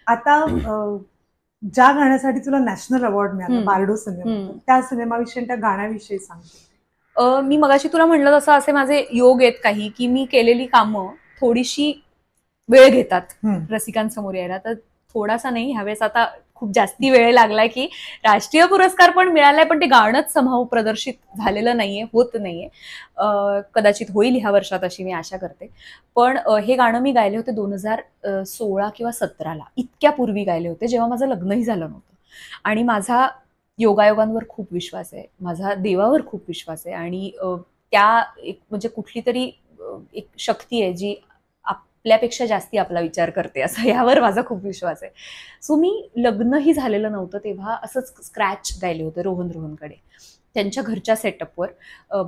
आता ज्या गाण्यासाठी तुला नॅशनल अवॉर्ड मिळाला बारडो सिनेमा, त्या सिनेमाविषयी त्या गाण्याविषयी सांगते. मी मगाशी तुला म्हणलं तसं असे माझे योग आहेत काही की मी केलेली कामं थोडीशी वेळ घेतात रसिकांसमोर यायला. तर थोडासा नाही, ह्यावेळेस आता खूप जास्ती वेळ लागलाय की राष्ट्रीय पुरस्कार पण मिळालाय, पण ते गाणंच समहाऊ प्रदर्शित झालेलं नाहीये, होत नाहीये. कदाचित होईल ह्या वर्षात अशी मी आशा करते. पण हे गाणं मी गायले होते 2016 किंवा 17ला, इतक्या पूर्वी गायले होते, जेव्हा माझं लग्नही झालं नव्हतं. आणि माझा योगायोगांवर खूप विश्वास आहे, माझा देवावर खूप विश्वास आहे. आणि त्या एक म्हणजे कुठली तरी एक शक्ती आहे जी आपल्यापेक्षा जास्ती आपला विचार करते, असं यावर माझा खूप विश्वास आहे. सो मी लग्नही झालेलं नव्हतं तेव्हा असंच स्क्रॅच गायले होते रोहनकडे, त्यांच्या घरच्या सेटअपवर.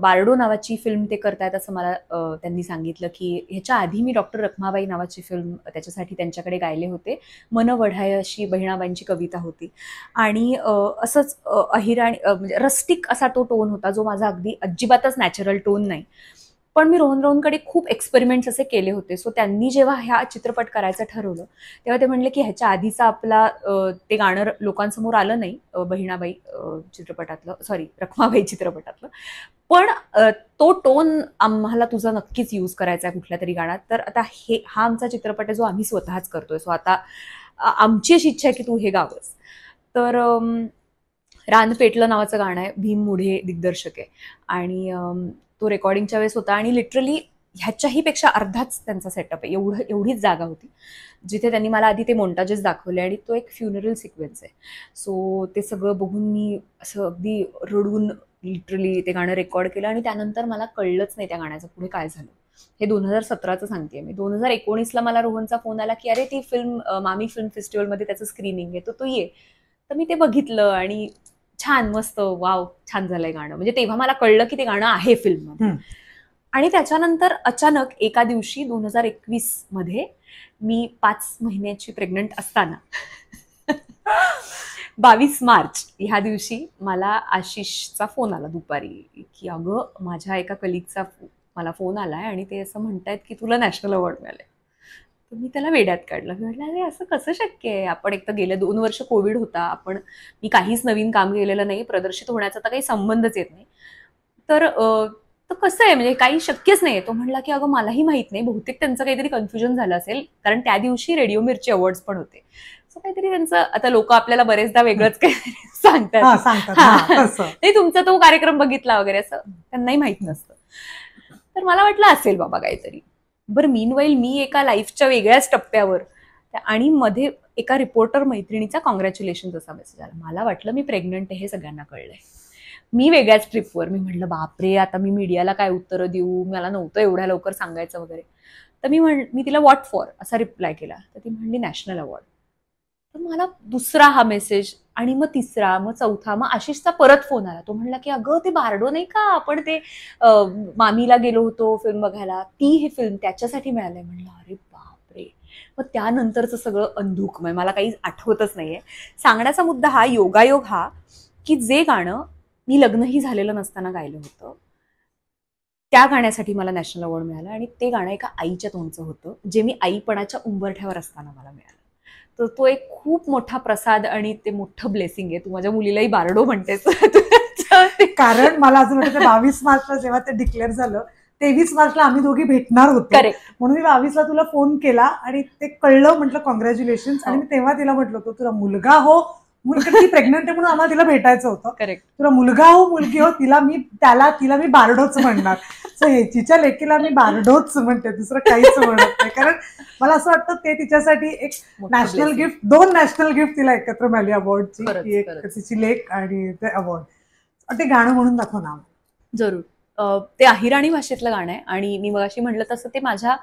बारडो नावाची फिल्म ते करतायत असं मला त्यांनी सांगितलं की ह्याच्या आधी मी डॉक्टर रखमाबाई नावाची फिल्म त्याच्यासाठी त्यांच्याकडे गायले होते. मन वढाय अशी बहिणाबाईंची कविता होती. आणि असंच अहिराणी म्हणजे रस्टिक असा तो टोन होता, जो माझा अगदी अजिबातच नॅचरल टोन नाही. पण मी रोहनकडे खूप एक्सपेरिमेंट्स असे केले होते. सो त्यांनी जेव्हा ह्या चित्रपट करायचं ठरवलं तेव्हा ते म्हणले की ह्याच्या आधीचा आपला ते गाणं लोकांसमोर आलं नाही बहिणाबाई चित्रपटातलं, सॉरी रखमाबाई चित्रपटातलं, पण तो टोन आम्हाला तुझा नक्कीच यूज करायचा आहे कुठल्या तरी गाण्यात. तर आता हा आमचा चित्रपट आहे जो आम्ही स्वतःच करतोय. सो आता आमची अशी इच्छा आहे की तू हे गावंस. तर रान पेटलं नावाचं गाणं आहे, भीम मुढे दिग्दर्शक आहे. आणि तो रेकॉर्डिंगच्या वेळेस होता आणि लिटरली ह्याच्याही पेक्षा अर्धाच त्यांचा सेटअप आहे, एवढीच जागा होती जिथे त्यांनी मला आधी ते मोंटाजेस दाखवले. आणि तो एक फ्युनरल सिक्वेन्स आहे. सो ते सगळं बघून मी असं अगदी रडून लिटरली ते गाणं रेकॉर्ड केलं. आणि त्यानंतर मला कळलंच नाही त्या गाण्याचं पुढे काय झालं. हे 2017चं सांगतेय मी. 2019ला मला रोहनचा फोन आला की अरे ती फिल्म मामी फिल्म फेस्टिवलमध्ये त्याचं स्क्रीनिंग आहे, तर तू ये. तर मी ते बघितलं आणि छान, मस्त, वाव, छान झालंय गाणं. म्हणजे तेव्हा मला कळलं की ते गाणं आहे फिल्ममध्ये. आणि त्याच्यानंतर अचानक एका दिवशी 2021 मध्ये मी 5 महिन्याची प्रेग्नंट असताना 22 मार्च ह्या दिवशी मला आशिषचा फोन आला दुपारी की अगं माझ्या एका कलिगचा मला फोन आलाय आणि ते असं म्हणतायत की तुला नॅशनल अवॉर्ड मिळालाय. तर मी त्याला वेड्यात काढलं. मी म्हटलं अरे असं कसं शक्य आहे, आपण एक तर गेले 2 वर्ष कोविड होता, मी काहीच नवीन काम केलेलं नाही, प्रदर्शित होण्याचा तर काही संबंधच येत नाही, तर कसं आहे, म्हणजे काही शक्यच नाहीये. तो म्हणला की अगं मलाही माहित नाही, बहुतेक त्यांचं काहीतरी कन्फ्युजन झालं असेल, कारण त्या दिवशी रेडिओ मिरची अवॉर्ड्स पण होते. सो काहीतरी त्यांचं, आता लोक आपल्याला बरेचदा वेगळंच काहीतरी सांगतात, नाही तुमचा तो कार्यक्रम बघितला वगैरे, असं त्यांनाही माहित नसतं. तर मला वाटलं असेल बाबा काहीतरी. बरं, मीनवाईल मी एका लाईफच्या वेगळ्याच टप्प्यावर, आणि मध्ये एका रिपोर्टर मैत्रिणीचा कॉंग्रॅच्युलेशन असा मेसेज आला. मला वाटलं मी प्रेग्नंट आहे हे सगळ्यांना कळलंय. मी वेगळ्याच ट्रिपवर. मी म्हटलं बापरे, आता मी मीडियाला काय उत्तरं देऊ, मला नव्हतं एवढ्या लवकर सांगायचं वगैरे. तर मी तिला व्हॉट फॉर असा रिप्लाय केला. तर ती म्हणली नॅशनल अवॉर्ड. तर मला दुसरा हा मेसेज, आणि मग तिसरा, मग चौथा, मग आशिषचा परत फोन आला. तो म्हणला की अगं ते बारडो नाही का, आपण ते मामीला गेलो होतो फिल्म बघायला, ती ही फिल्म त्याच्यासाठी मिळालंय. म्हणलं अरे बापरे. मग त्यानंतरचं सगळं अंधुकमय, मला काही आठवतच नाहीये. सांगण्याचा मुद्दा हा, योगायोग हा, की जे गाणं मी लग्नही झालेलं नसताना गायलं होतं, त्या गाण्यासाठी मला नॅशनल अवॉर्ड मिळाला. आणि ते गाणं एका आईच्या तोंडचं होतं, जे मी आईपणाच्या उंबरठ्यावर असताना मला मिळालं. तर तो एक खूप मोठा प्रसाद आणि ते मोठं ब्लेसिंग आहे. तू माझ्या मुलीलाही बारडो म्हणतेस. कारण मला अजून वाटतं 22 मार्चला जेव्हा ते डिक्लेअर झालं, 23 मार्चला आम्ही दोघी भेटणार होतो, म्हणून मी 22ला तुला फोन केला आणि ते कळलं, म्हटलं कॉंग्रॅच्युलेशन. आणि मी तेव्हा तिला म्हटलं होतं तुला मुलगा हो, ती प्रेग्नंट आहे म्हणून आम्हाला तिला भेटायचं होतं. करेक्ट. तुला मुलगा हो मुलगी हो, तिला मी बारडोच म्हणणार. सो तिच्या लेकीला मी बारडोच म्हणते, दुसरं काहीच म्हणत नाही. कारण मला असं वाटतं ते तिच्यासाठी एक नॅशनल गिफ्ट, 2 नॅशनल गिफ्ट तिला एकत्र मिळाली अवॉर्डची, एक तिची लेक आणि ते अवॉर्ड. ते गाणं म्हणून दाखव ना. जरूर. ते अहिराणी भाषेतलं गाणं आहे आणि मी मगाशी म्हटलं तसं ते माझ्या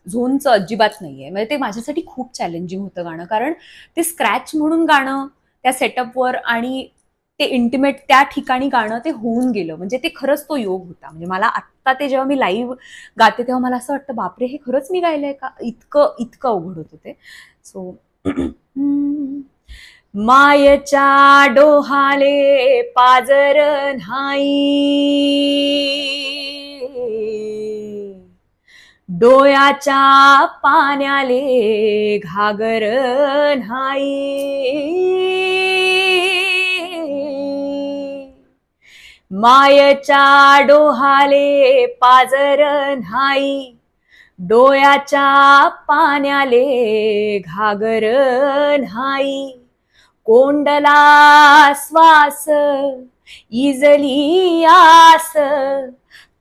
झोनचं अजिबात नाहीये. म्हणजे ते माझ्यासाठी खूप चॅलेंजिंग होतं गाणं, कारण ते स्क्रॅच म्हणून गाणं त्या सेटअपवर आणि ते इंटिमेट त्या ठिकाणी गाणं ते होऊन गेलं. म्हणजे ते खरंच तो योग होता. म्हणजे मला आत्ता ते जेव्हा मी लाईव्ह गाते तेव्हा मला असं वाटतं बापरे, हे खरंच मी गायलंय का, इतकं अवघड होतं ते. सो मायच्या डोहाले पाजर नाही, डोळ्याच्या पाण्याले घागर नाही, मायच्या डोहाले पाजर नाही, डोळ्याच्या पाण्याले घागर नाही, कोंडला श्वास इजली आस,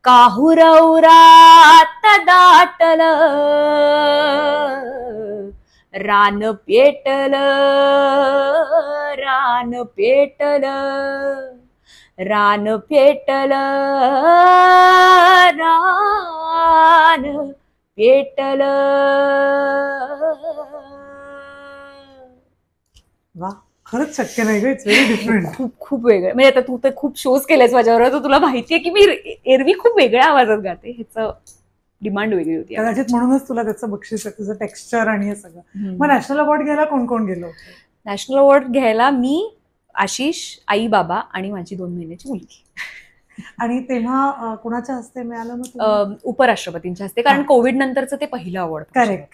काहुरौरात दाटल, रान पेटल, रान पेटल, रान पेटल, रान पेटल. वा, खरंच शक्य नाही ग, इट्स व्हेरी डिफरंट. खूप खूप वेगळं. म्हणजे आता तू तर खूप शोज केलेस माझ्यावर, तर तुला माहितीये की मी एरवी खूप वेगळ्या आवाजात गाते. ह्याचं डिमांड वेगळी होती. कदाचित म्हणूनच तुला त्याचं बक्षीस आहे, तुझं टेक्स्चर आणि हे सगळं. मग नॅशनल अवॉर्ड घ्यायला कोण कोण गेलो होतं? नॅशनल अवॉर्ड घ्यायला मी, आशिष, आई बाबा आणि माझी 2 महिन्याची मुलगी. आणि तेव्हा कुणाच्या हस्ते मिळालं मग? उपराष्ट्रपतींच्या हस्ते, कारण कोविड नंतरचं ते पहिलं अवॉर्ड. करेक्ट.